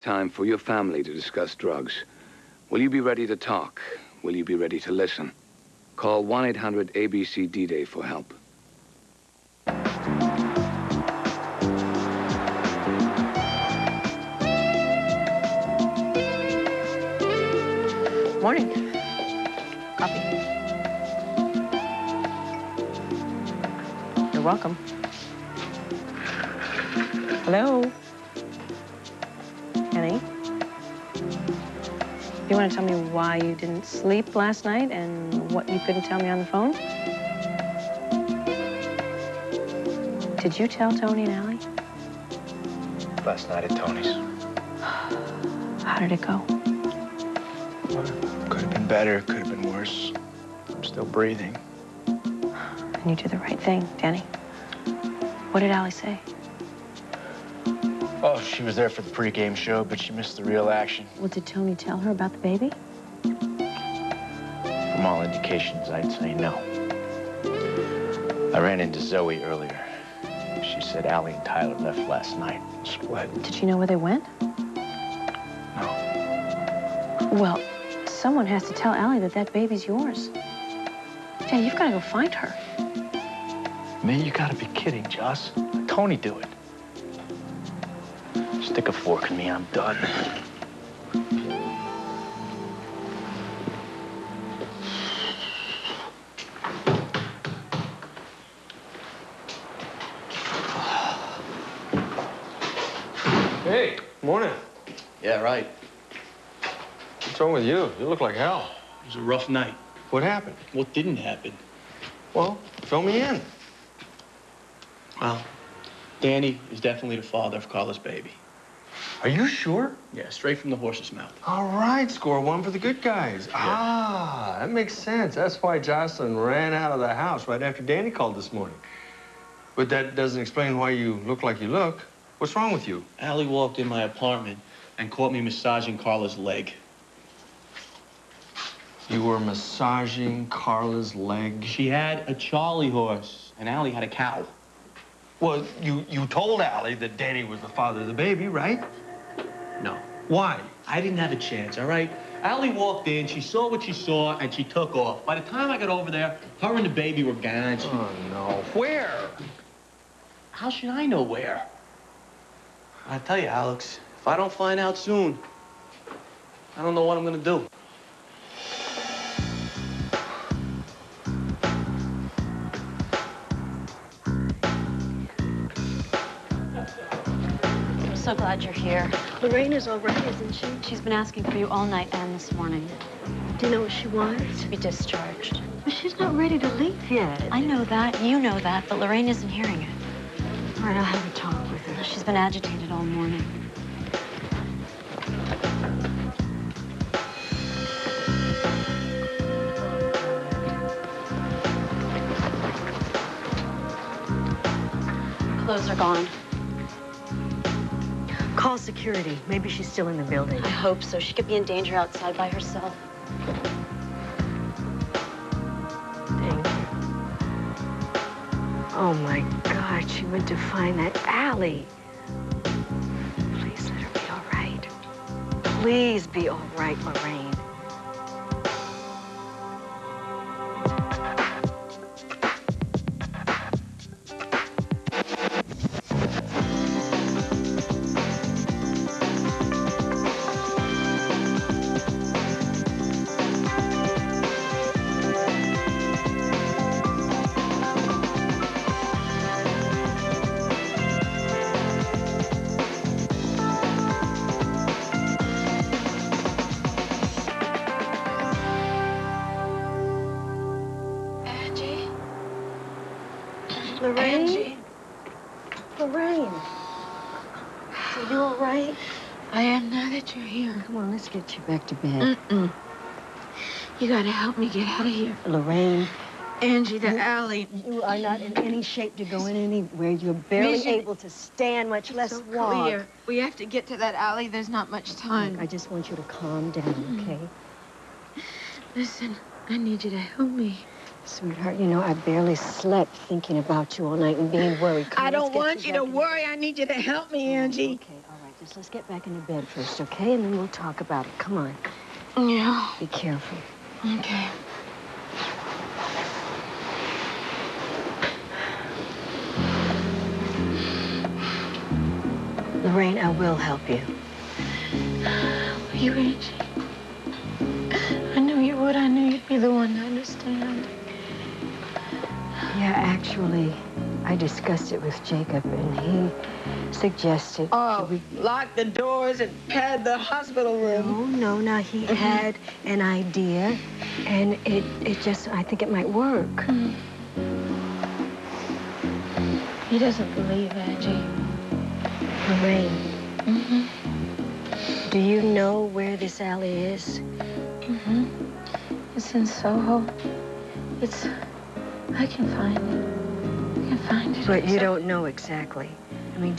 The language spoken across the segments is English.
Time for your family to discuss drugs. Will you be ready to talk? Will you be ready to listen? Call 1-800-ABC-D-Day for help. Morning. Coffee. You're welcome. Hello? Kenny? You want to tell me why you didn't sleep last night and what you couldn't tell me on the phone? Did you tell Tony and Allie? Last night at Tony's. How did it go? Well, could have been better, could have been worse. I'm still breathing. And you did the right thing, Danny. What did Allie say? Oh, she was there for the pregame show, but she missed the real action. Well, did Tony tell her about the baby? From all indications, I'd say no. I ran into Zoe earlier. She said Allie and Tyler left last night. Split. Did she know where they went? No. Well, someone has to tell Allie that that baby's yours. Danny, you've got to go find her. Man, you gotta be kidding, Joss. Let Tony do it. Stick a fork in me, I'm done. Hey, morning. Yeah, right. What's wrong with you? You look like hell. It was a rough night. What happened? What didn't happen? Well, fill me in. Well, Danny is definitely the father of Carla's baby. Are you sure? Yeah, straight from the horse's mouth. All right, score one for the good guys. Yeah. Ah, that makes sense. That's why Jocelyn ran out of the house right after Danny called this morning. But that doesn't explain why you look like you look. What's wrong with you? Allie walked in my apartment and caught me massaging Carla's leg. You were massaging Carla's leg? She had a Charlie horse, and Allie had a cow. Well, you told Allie that Danny was the father of the baby, right? No. Why? I didn't have a chance, all right? Allie walked in, she saw what she saw, and she took off. By the time I got over there, her and the baby were gone. Oh, no. Where? How should I know where? I tell you, Alex, if I don't find out soon, I don't know what I'm gonna do. I'm so glad you're here. Lorraine is all right, isn't she? She's been asking for you all night and this morning. Do you know what she wants? To be discharged. But she's not ready to leave yet. I know that, you know that, but Lorraine isn't hearing it. All right, I'll have a talk with her. She's been agitated all morning. Clothes are gone. Call security. Maybe she's still in the building. I hope so. She could be in danger outside by herself. Thank you. Oh, my God. She went to find that Allie. Please let her be all right. Please be all right, Lorraine. Lorraine? Angie. Lorraine. Are you all right? I am now that you're here. Come on, let's get you back to bed. You gotta help me get out of here. Lorraine. Angie, the alley. You are not in any shape to go in anywhere. You're barely able to stand, much less So walk. clear. We have to get to that alley. There's not much time. Look, I just want you to calm down, okay? Listen, I need you to help me. Sweetheart, you know, I barely slept thinking about you all night and being worried. Come I on, don't let's get want you to back in- worry. I need you to help me, Angie. Okay, all right. Just let's get back into bed first, okay? And then we'll talk about it. Come on. Yeah. Be careful. Okay. Lorraine, I will help you. You, Angie. I knew you would. I knew you'd be the one to understand. Yeah, actually, I discussed it with Jacob, and he suggested... Lock the doors and pad the hospital room. No. Now, he had an idea, and it just, I think it might work. He doesn't believe, Angie. Lorraine. Do you know where this alley is? It's in Soho. I can find it. I can find it. But you don't know exactly. I mean,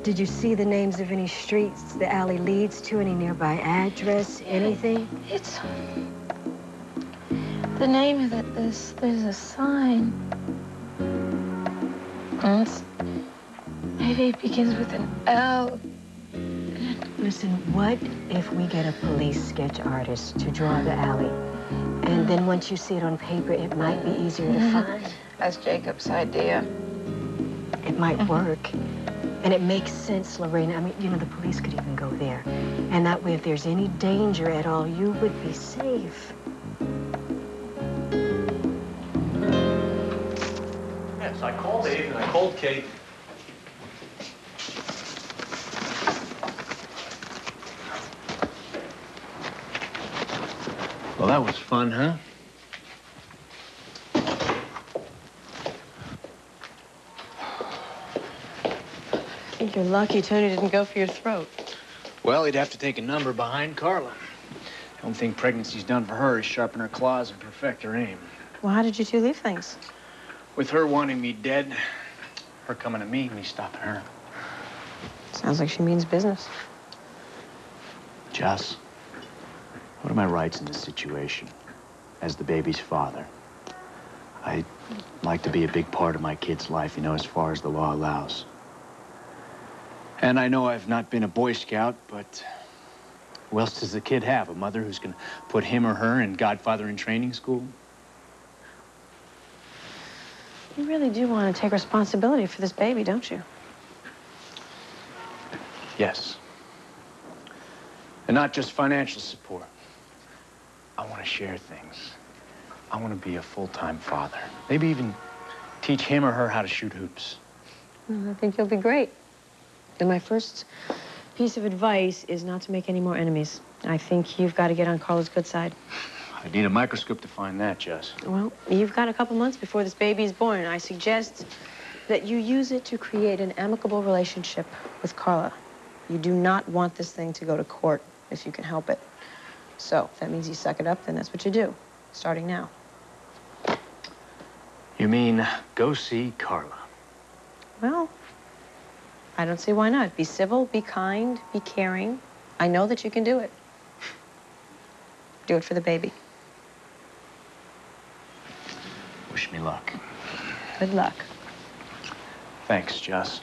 did you see the names of any streets the alley leads to, any nearby address, anything? It's the name of it. There's a sign. And maybe it begins with an L. Listen, what if we get a police sketch artist to draw the alley? And then once you see it on paper, it might be easier to find. That's Jacob's idea. It might work. And it makes sense, Lorraine. I mean, you know, the police could even go there. And that way, if there's any danger at all, you would be safe. Yes, I called Dave and I called Kate. Well, that was fun, huh? I think you're lucky Tony didn't go for your throat. Well, he'd have to take a number behind Carla. The only thing pregnancy's done for her is sharpen her claws and perfect her aim. Well, how did you two leave things? With her wanting me dead, her coming at me, me stopping her. Sounds like she means business. Jess, what are my rights in this situation as the baby's father? I'd like to be a big part of my kid's life, you know, as far as the law allows. And I know I've not been a Boy Scout, but who else does the kid have? A mother who's gonna put him or her in Godfather in training school? You really do want to take responsibility for this baby, don't you? Yes. And not just financial support. I want to share things. I want to be a full-time father. Maybe even teach him or her how to shoot hoops. Well, I think you'll be great. And my first piece of advice is not to make any more enemies. I think you've got to get on Carla's good side. I need a microscope to find that, Jess. Well, you've got a couple months before this baby is born, and I suggest that you use it to create an amicable relationship with Carla. You do not want this thing to go to court if you can help it. So if that means you suck it up, then that's what you do, starting now. You mean go see Carla? Well, I don't see why not. Be civil, be kind, be caring. I know that you can do it. Do it for the baby. Wish me luck. Good luck. Thanks, Jess.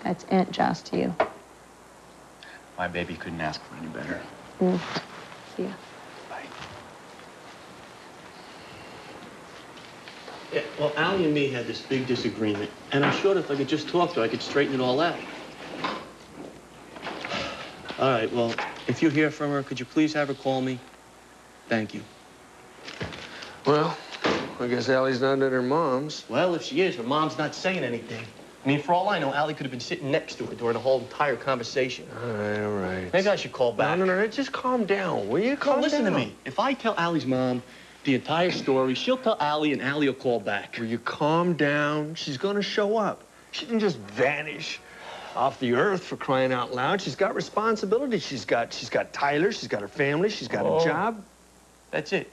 That's Aunt Joss to you. My baby couldn't ask for any better. See ya. Bye. Yeah, well, Allie and me had this big disagreement, and I'm sure if I could just talk to her, I could straighten it all out. All right, well, if you hear from her, could you please have her call me? Thank you. Well, I guess Allie's not at her mom's. Well, if she is, her mom's not saying anything. I mean, for all I know, Allie could have been sitting next to her during the whole entire conversation. All right. Maybe I should call back. No, just calm down, will you? Calm down. Listen to me. If I tell Allie's mom the entire story, she'll tell Allie, and Allie will call back. Will you calm down? She's gonna show up. She didn't just vanish off the earth, for crying out loud. She's got responsibility. She's got Tyler, she's got her family, she's got a job. That's it.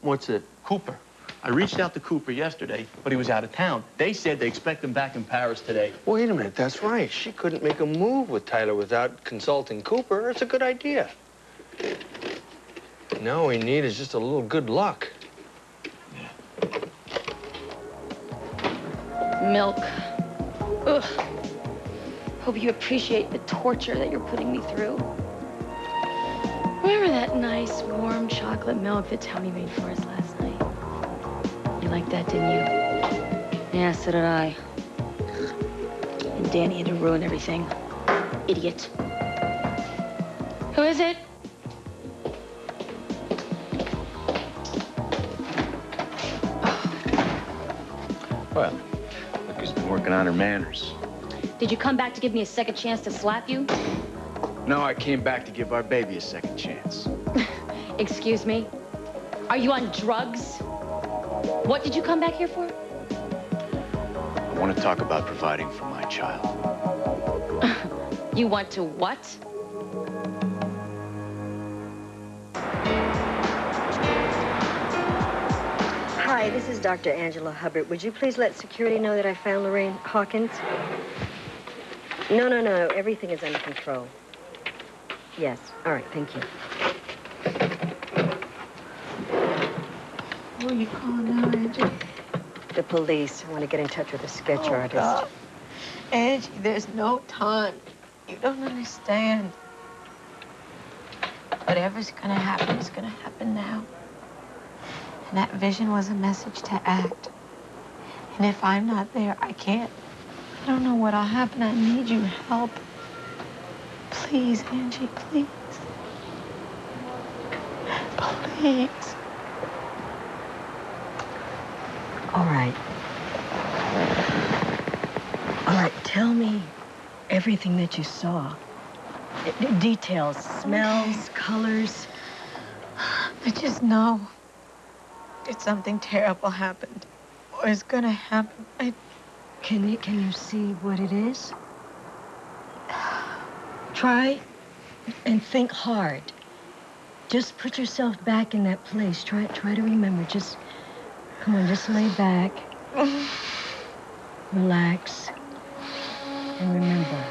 What's it? Cooper. I reached out to Cooper yesterday, but he was out of town. They said they expect him back in Paris today. Wait a minute, that's right. She couldn't make a move with Tyler without consulting Cooper. It's a good idea. Now all we need is just a little good luck. Milk. Ugh. Hope you appreciate the torture that you're putting me through. Remember that nice, warm chocolate milk that Tony made for us last night? You liked that, didn't you? Yeah, so did I. And Danny had to ruin everything. Idiot. Who is it? Well, look who's been working on her manners. Did you come back to give me a second chance to slap you? No, I came back to give our baby a second chance. Excuse me? Are you on drugs? What did you come back here for? I want to talk about providing for my child. You want to what? Hi, this is Dr. Angela Hubbard. Would you please let security know that I found Lorraine Hawkins? No. Everything is under control. Yes. All right, thank you. Who are you calling now, Angie? The police. I want to get in touch with a sketch artist. God. Angie, there's no time. You don't understand. Whatever's gonna happen is gonna happen now. And that vision was a message to act. And if I'm not there, I can't. I don't know what'll happen. I need your help. Please, Angie, please. Please. All right. All right, tell me everything that you saw. Details, smells, colors. I just know that something terrible happened. Or is gonna happen. Can you see what it is? Try and think hard. Just put yourself back in that place. Try to remember. Just, come on, just lay back. Relax. And remember.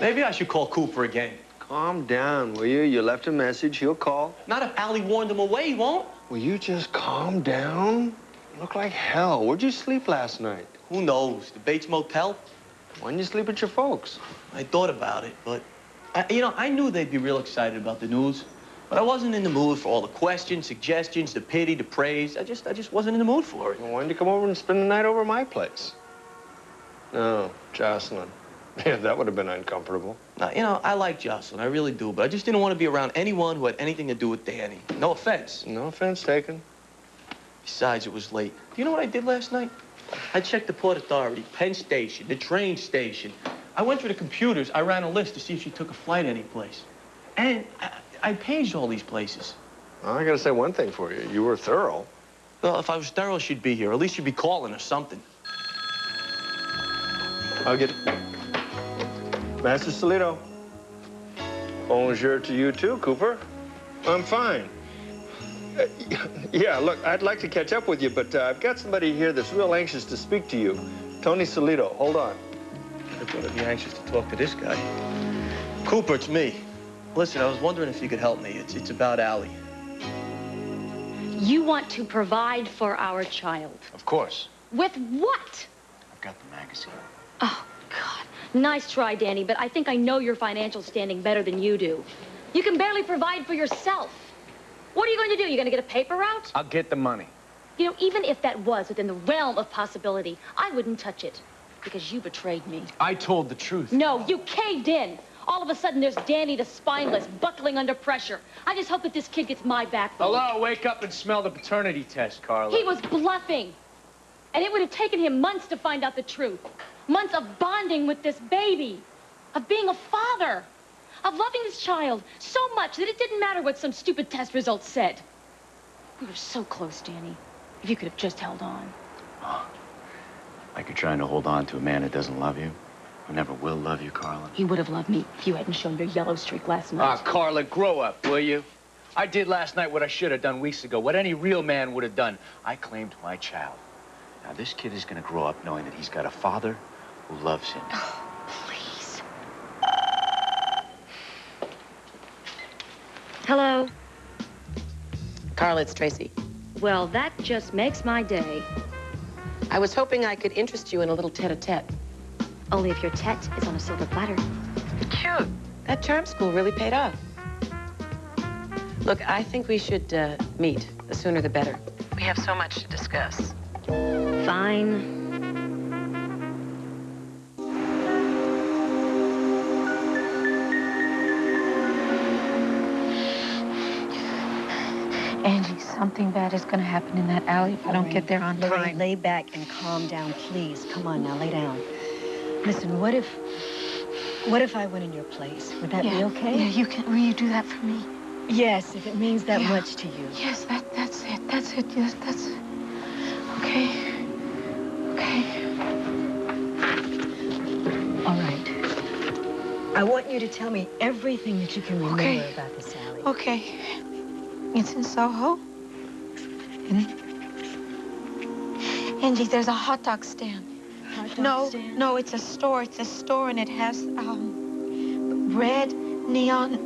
Maybe I should call Cooper again. Calm down, will you? You left a message. He'll call. Not if Allie warned him away, he won't. Will you just calm down? You look like hell. Where'd you sleep last night? Who knows? The Bates Motel? Why didn't you sleep at your folks? I thought about it, but, I knew they'd be real excited about the news. But I wasn't in the mood for all the questions, suggestions, the pity, the praise. I just wasn't in the mood for it. Well, why didn't you come over and spend the night over at my place? No, Jocelyn. Yeah, that would have been uncomfortable. Now, I like Jocelyn, I really do, but I just didn't want to be around anyone who had anything to do with Danny. No offense. No offense taken. Besides, it was late. Do you know what I did last night? I checked the Port Authority, Penn Station, the train station. I went through the computers. I ran a list to see if she took a flight anyplace. And I paged all these places. Well, I gotta say one thing for you. You were thorough. Well, if I was thorough, she'd be here. At least she'd be calling or something. I'll get it. Master Solito. Bonjour to you too, Cooper. I'm fine. Yeah, look, I'd like to catch up with you, but I've got somebody here that's real anxious to speak to you. Tony Solito, hold on. I thought I'd be anxious to talk to this guy. Cooper, it's me. Listen, I was wondering if you could help me. It's about Allie. You want to provide for our child. Of course. With what? I've got the magazine. Oh, God. Nice try, Danny, but I think I know your financial standing better than you do. You can barely provide for yourself. What are you going to do? You going to get a paper route? I'll get the money. You know, even if that was within the realm of possibility, I wouldn't touch it because you betrayed me. I told the truth. No, you caved in. All of a sudden, there's Danny the spineless, buckling under pressure. I just hope that this kid gets my backbone. Hello, wake up and smell the paternity test, Carla. He was bluffing. And it would have taken him months to find out the truth. Months of bonding with this baby. Of being a father. Of loving this child so much that it didn't matter what some stupid test results said. We were so close, Danny. If you could have just held on. Oh, like you're trying to hold on to a man who doesn't love you, who never will love you, Carla. He would have loved me if you hadn't shown your yellow streak last night. Ah, Carla, grow up, will you? I did last night what I should have done weeks ago, what any real man would have done. I claimed my child. Now, this kid is going to grow up knowing that he's got a father who loves him. Oh, please. Hello? Carla, it's Tracy. Well, that just makes my day. I was hoping I could interest you in a little tete-a-tete. Only if your tete is on a silver platter. Cute. That charm school really paid off. Look, I think we should meet. The sooner the better. We have so much to discuss. Fine. Angie, something bad is going to happen in that alley if I don't get there on Lorraine, time. lay back and calm down, please. Come on now, lay down. Listen, what if I went in your place? Would that be okay? Yeah, will you do that for me? Yes, if it means that much to you. Yes, that's it. That's it. Yes, that's it. Okay. Okay. All right. I want you to tell me everything that you can remember about this alley. Okay. It's in Soho. Angie, there's a hot dog stand. No, it's a store. It's a store, and it has red neon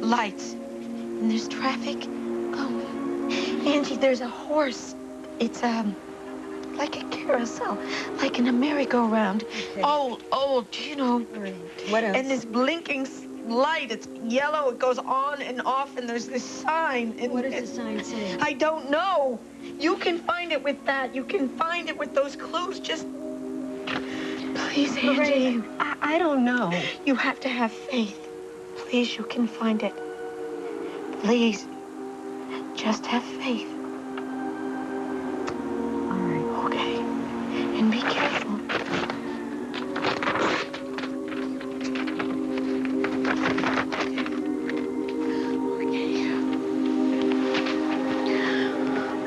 lights. And there's traffic. Oh, Angie, there's a horse. It's like a carousel, like in a merry-go-round. Okay. Old, you know. Right. What else? And this blinking light, it's yellow, it goes on and off, and there's this sign. And What does the sign say? I don't know. You can find it with that. You can find it with those clues. Just please, Angie. Lorraine, I don't know. You have to have faith. Please, you can find it. Please, just have faith. All right. Okay. And be careful. Okay.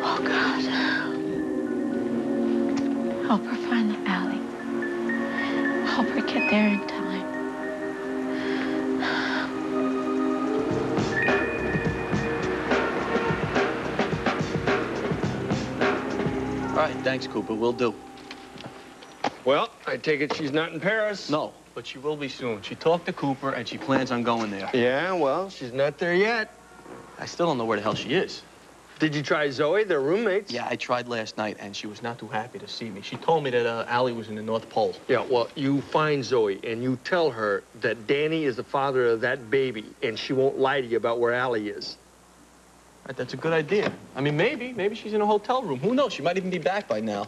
Oh, God. Help her find the alley. Help her get there in time. All right, thanks, Cooper. Will do. Well, I take it she's not in Paris. No, but she will be soon. She talked to Cooper, and she plans on going there. Yeah, well, she's not there yet. I still don't know where the hell she is. Did you try Zoe? They're roommates. Yeah, I tried last night, and she was not too happy to see me. She told me that Allie was in the North Pole. Yeah, well, you find Zoe, and you tell her that Danny is the father of that baby, and she won't lie to you about where Allie is. Right, that's a good idea. I mean, maybe she's in a hotel room. Who knows? She might even be back by now.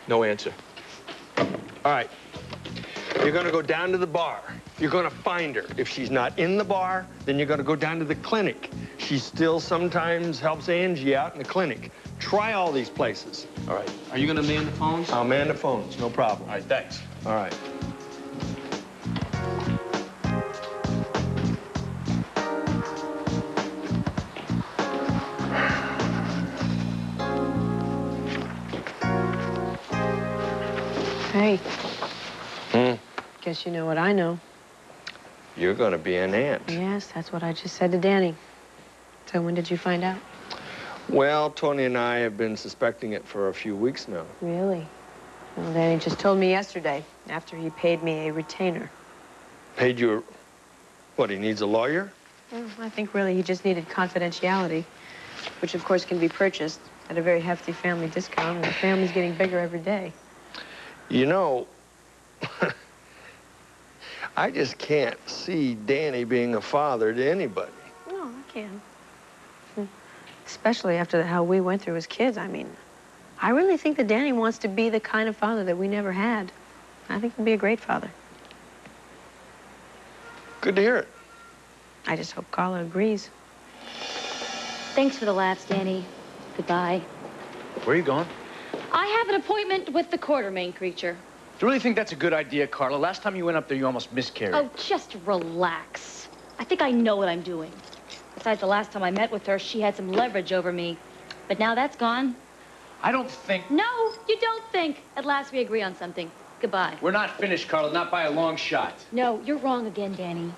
No answer. All right. You're going to go down to the bar. You're going to find her. If she's not in the bar, then you're going to go down to the clinic. She still sometimes helps Angie out in the clinic. Try all these places. All right. Are you going to man the phones? I'll man the phones. No problem. All right, thanks. All right. Hey. Guess you know what I know. You're going to be an aunt. Yes, that's what I just said to Danny. So when did you find out? Well, Tony and I have been suspecting it for a few weeks now. Really? Well, Danny just told me yesterday, after he paid me a retainer. Paid you what, he needs a lawyer? Well, I think really he just needed confidentiality, which of course can be purchased at a very hefty family discount, and the family's getting bigger every day. You know, I just can't see Danny being a father to anybody. No, I can. Especially after how we went through as kids. I mean, I really think that Danny wants to be the kind of father that we never had. I think he'd be a great father. Good to hear it. I just hope Carla agrees. Thanks for the laughs, Danny. Goodbye. Where are you going? I have an appointment with the Quartermain creature. Do you really think that's a good idea, Carla? Last time you went up there, you almost miscarried. Oh, just relax. I think I know what I'm doing. Besides, the last time I met with her, she had some leverage over me. But now that's gone. I don't think... No, you don't think. At last we agree on something. Goodbye. We're not finished, Carla, not by a long shot. No, you're wrong again, Danny.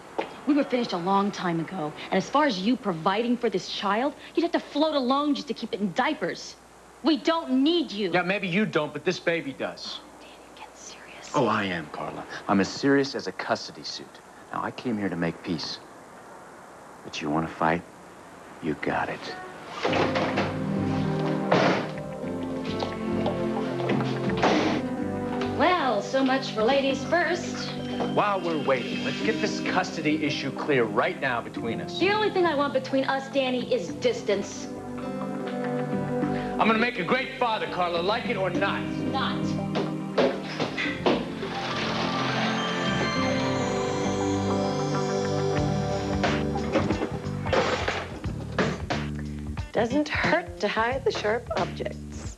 We were finished a long time ago. And as far as you providing for this child, you'd have to float alone just to keep it in diapers. We don't need you. Yeah, maybe you don't, but this baby does. Danny, get serious. Oh, I am, Carla. I'm as serious as a custody suit. Now, I came here to make peace. But you want to fight? You got it. Well, so much for ladies first. While we're waiting, let's get this custody issue clear right now between us. The only thing I want between us, Danny, is distance. I'm gonna make a great father, Carla, like it or not. Not. Doesn't hurt to hide the sharp objects.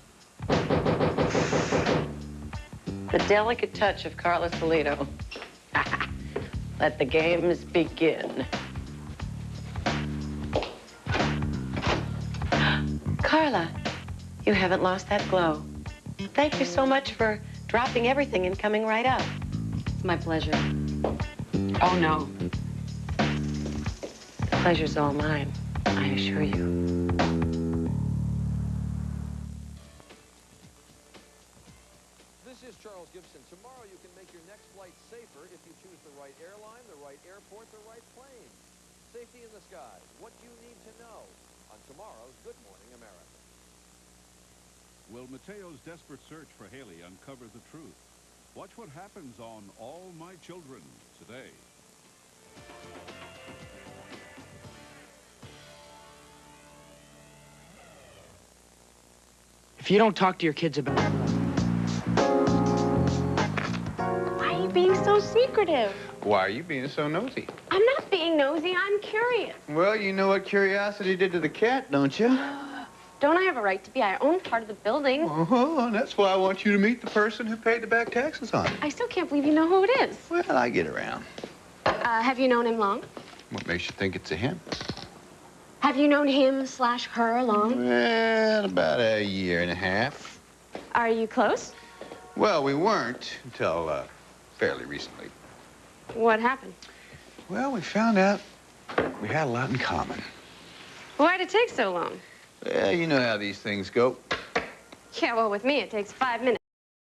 The delicate touch of Carla Solito. Let the games begin. Carla, you haven't lost that glow. Thank you so much for dropping everything and coming right up. It's my pleasure. Oh, no. The pleasure's all mine, I assure you. This is Charles Gibson. Tomorrow you can make your next flight safer if you choose the right airline, the right airport, the right plane. Safety in the skies. What you need to know on tomorrow's Good Morning America. Will Mateo's desperate search for Haley uncover the truth? Watch what happens on All My Children today. If you don't talk to your kids about... Why are you being so secretive? Why are you being so nosy? I'm not being nosy, I'm curious. Well, you know what curiosity did to the cat, don't you? Don't I have a right to be? I own part of the building. Uh-huh, and that's why I want you to meet the person who paid the back taxes on it. I still can't believe you know who it is. Well, I get around. Have you known him long? What makes you think it's a him? Have you known him/her long? Well, about a year and a half. Are you close? Well, we weren't until fairly recently. What happened? Well, we found out we had a lot in common. Why'd it take so long? Well, you know how these things go. Yeah, well, with me, it takes 5 minutes.